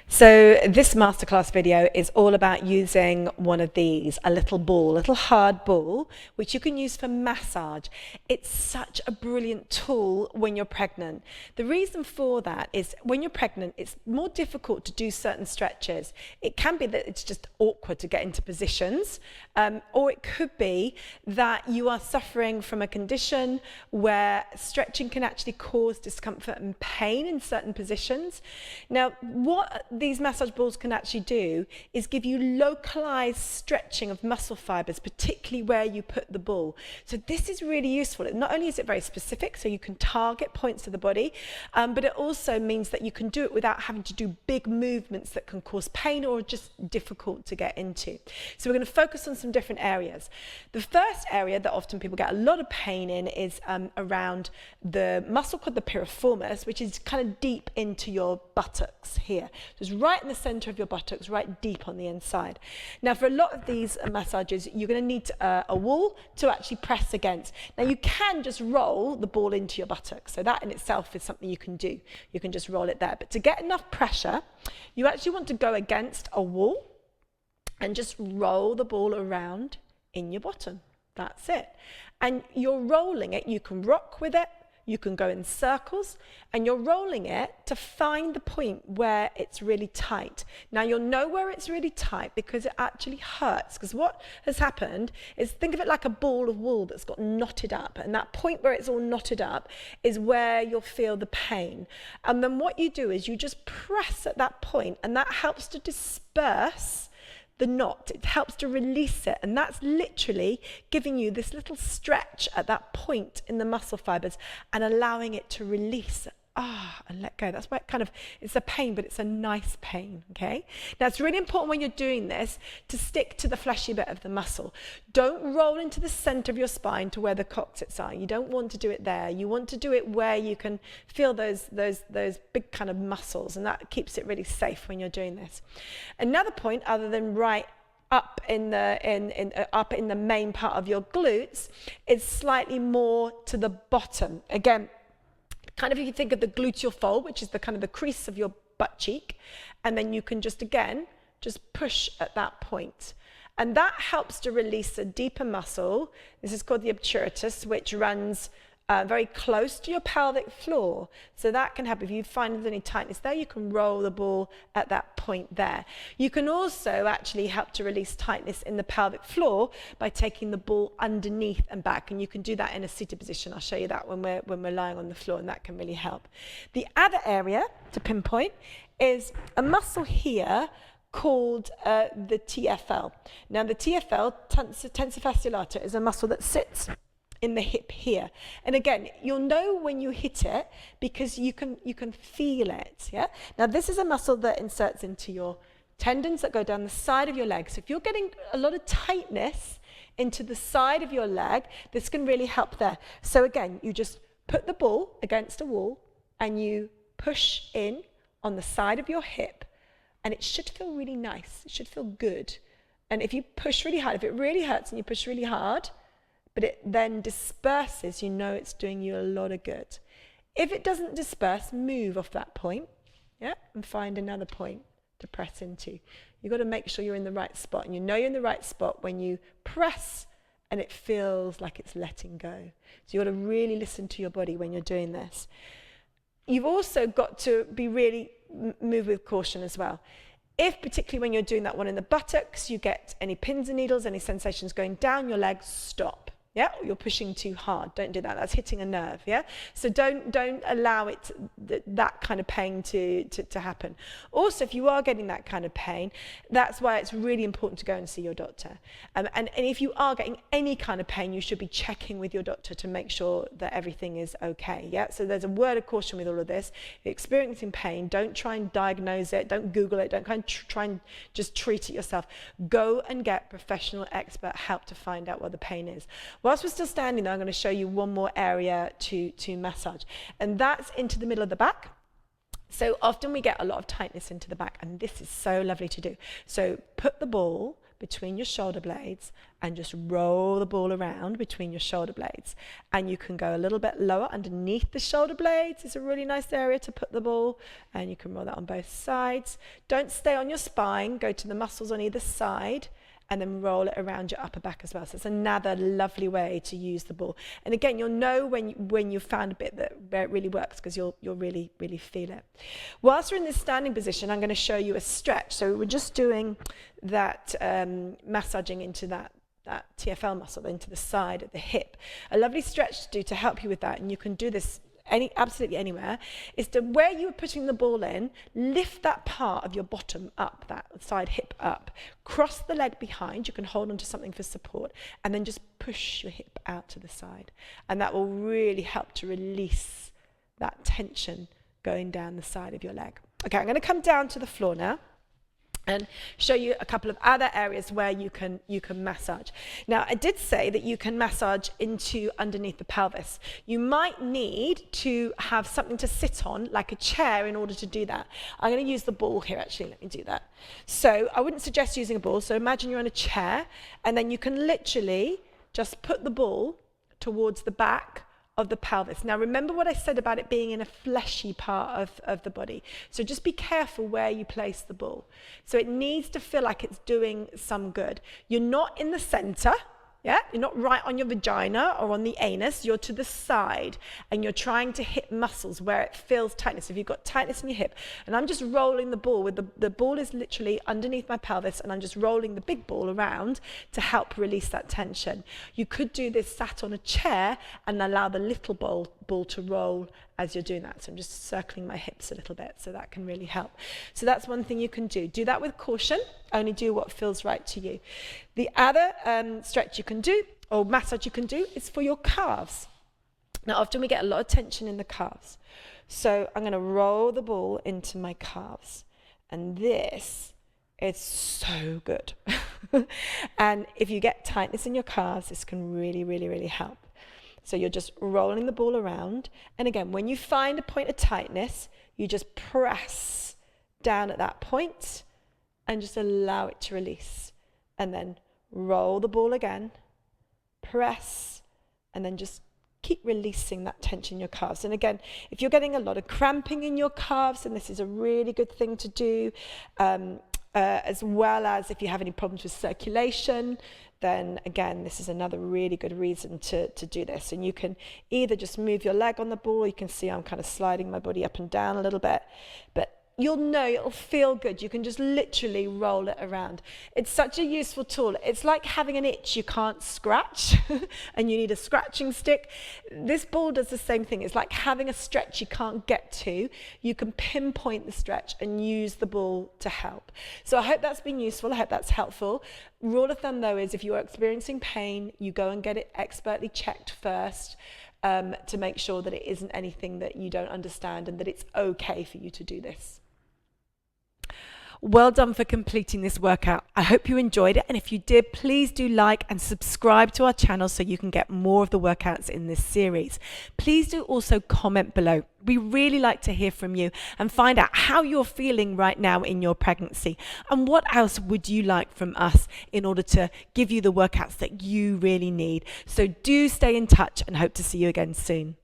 So this masterclass video is all about using one of these, a little ball, a little hard ball, which you can use for massage. It's such a brilliant tool when you're pregnant. The reason for that is when you're pregnant, it's more difficult to do certain stretches. It can be that it's just awkward to get into positions, or it could be that you are suffering from a condition where stretching can actually cause discomfort and pain in certain positions. Now, what these massage balls can actually do is give you localized stretching of muscle fibers, particularly where you put the ball. So this is really useful. Not only is it very specific, so you can target points of the body, but it also means that you can do it without having to do big movements that can cause pain or just difficult to get into. So we're going to focus on some different areas. The first area that often people get a lot of pain in is around the muscle called the piriformis, which is kind of deep into your buttocks here. So it's right in the center of your buttocks, right deep on the inside. Now, for a lot of these massages, you're going to need a wall to actually press against. Now, you can just roll the ball into your buttocks. So that in itself is something you can do. You can just roll it there. But to get enough pressure, you actually want to go against a wall and just roll the ball around in your bottom. That's it. And you're rolling it. You can rock with it. You can go in circles, and you're rolling it to find the point where it's really tight. Now, you'll know where it's really tight because it actually hurts. Because what has happened is, think of it like a ball of wool that's got knotted up, and that point where it's all knotted up is where you'll feel the pain. And then what you do is you just press at that point, and that helps to disperse the knot. It helps to release it, and that's literally giving you this little stretch at that point in the muscle fibers and allowing it to release and let go. That's why it's a pain, but it's a nice pain, okay? Now, it's really important when you're doing this to stick to the fleshy bit of the muscle. Don't roll into the center of your spine to where the coccyx are. You don't want to do it there. You want to do it where you can feel those big kind of muscles, and that keeps it really safe when you're doing this. Another point, other than right up in the main part of your glutes, is slightly more to the bottom. Again, kind of if you think of the gluteal fold, which is the kind of the crease of your butt cheek, and then you can just push at that point. And that helps to release a deeper muscle. This is called the obturatus, which runs very close to your pelvic floor. So that can help. If you find there's any tightness there, you can roll the ball at that point there. You can also actually help to release tightness in the pelvic floor by taking the ball underneath and back. And you can do that in a seated position. I'll show you that when we're lying on the floor, and that can really help. The other area to pinpoint is a muscle here called the TFL. Now, the TFL, tensor fasciolator, is a muscle that sits in the hip here. And again, you'll know when you hit it because you can feel it, yeah? Now, this is a muscle that inserts into your tendons that go down the side of your leg. So if you're getting a lot of tightness into the side of your leg, this can really help there. So again, you just put the ball against a wall and you push in on the side of your hip, and it should feel really nice. It should feel good. And if you push really hard, if it really hurts and you push really hard, but it then disperses, you know it's doing you a lot of good. If it doesn't disperse, move off that point, yeah, and find another point to press into. You've got to make sure you're in the right spot, and you know you're in the right spot when you press and it feels like it's letting go. So you've got to really listen to your body when you're doing this. You've also got to be really move with caution as well. If, particularly when you're doing that one in the buttocks, you get any pins and needles, any sensations going down your leg, stop. Yeah, or you're pushing too hard. Don't do that. That's hitting a nerve. Yeah, so don't allow it that kind of pain to happen. Also, if you are getting that kind of pain, that's why it's really important to go and see your doctor. And if you are getting any kind of pain, you should be checking with your doctor to make sure that everything is okay. Yeah, so there's a word of caution with all of this. If you're experiencing pain, don't try and diagnose it. Don't Google it. Don't try and just treat it yourself. Go and get professional expert help to find out what the pain is. Whilst we're still standing there, I'm going to show you one more area to massage, and that's into the middle of the back. So often we get a lot of tightness into the back, and this is so lovely to do. So put the ball between your shoulder blades and just roll the ball around between your shoulder blades. And you can go a little bit lower underneath the shoulder blades. It's a really nice area to put the ball, and you can roll that on both sides. Don't stay on your spine, go to the muscles on either side, and then roll it around your upper back as well. So it's another lovely way to use the ball. And again, you'll know when you've found a bit where it really works, because you'll really, really feel it. Whilst we're in this standing position, I'm going to show you a stretch. So we're just doing that, massaging into that TFL muscle, into the side of the hip. A lovely stretch to do to help you with that, and you can do this absolutely anywhere, is to where you were putting the ball in, lift that part of your bottom up, that side hip up, cross the leg behind, you can hold onto something for support, and then just push your hip out to the side. And that will really help to release that tension going down the side of your leg. Okay, I'm going to come down to the floor now and show you a couple of other areas where you can massage. Now, I did say that you can massage into underneath the pelvis. You might need to have something to sit on, like a chair, in order to do that. I'm going to use the ball here, actually. Let me do that. So I wouldn't suggest using a ball. So imagine you're on a chair, and then you can literally just put the ball towards the back of the pelvis. Now, remember what I said about it being in a fleshy part of the body. So just be careful where you place the ball. So it needs to feel like it's doing some good. You're not in the center. Yeah, you're not right on your vagina or on the anus, you're to the side, and you're trying to hit muscles where it feels tightness. If you've got tightness in your hip, and I'm just rolling the ball, with the ball is literally underneath my pelvis, and I'm just rolling the big ball around to help release that tension. You could do this sat on a chair and allow the little ball to roll as you're doing that. So I'm just circling my hips a little bit, so that can really help. So that's one thing you can do. Do that with caution. Only do what feels right to you. The other stretch you can do, or massage you can do, is for your calves. Now, often we get a lot of tension in the calves. So I'm going to roll the ball into my calves. And this is so good. And if you get tightness in your calves, this can really, really, really help. So you're just rolling the ball around. And again, when you find a point of tightness, you just press down at that point and just allow it to release. And then roll the ball again, press, and then just keep releasing that tension in your calves. And again, if you're getting a lot of cramping in your calves, and this is a really good thing to do, as well as if you have any problems with circulation, then again, this is another really good reason to do this. And you can either just move your leg on the ball. You can see I'm kind of sliding my body up and down a little bit, but you'll know it'll feel good. You can just literally roll it around. It's such a useful tool. It's like having an itch you can't scratch and you need a scratching stick. This ball does the same thing. It's like having a stretch you can't get to. You can pinpoint the stretch and use the ball to help. So I hope that's been useful. I hope that's helpful. Rule of thumb though is if you are experiencing pain, you go and get it expertly checked first, to make sure that it isn't anything that you don't understand and that it's okay for you to do this. Well done for completing this workout. I hope you enjoyed it, and if you did, please do like and subscribe to our channel so you can get more of the workouts in this series. Please do also comment below. We really like to hear from you and find out how you're feeling right now in your pregnancy, and what else would you like from us in order to give you the workouts that you really need. So do stay in touch, and hope to see you again soon.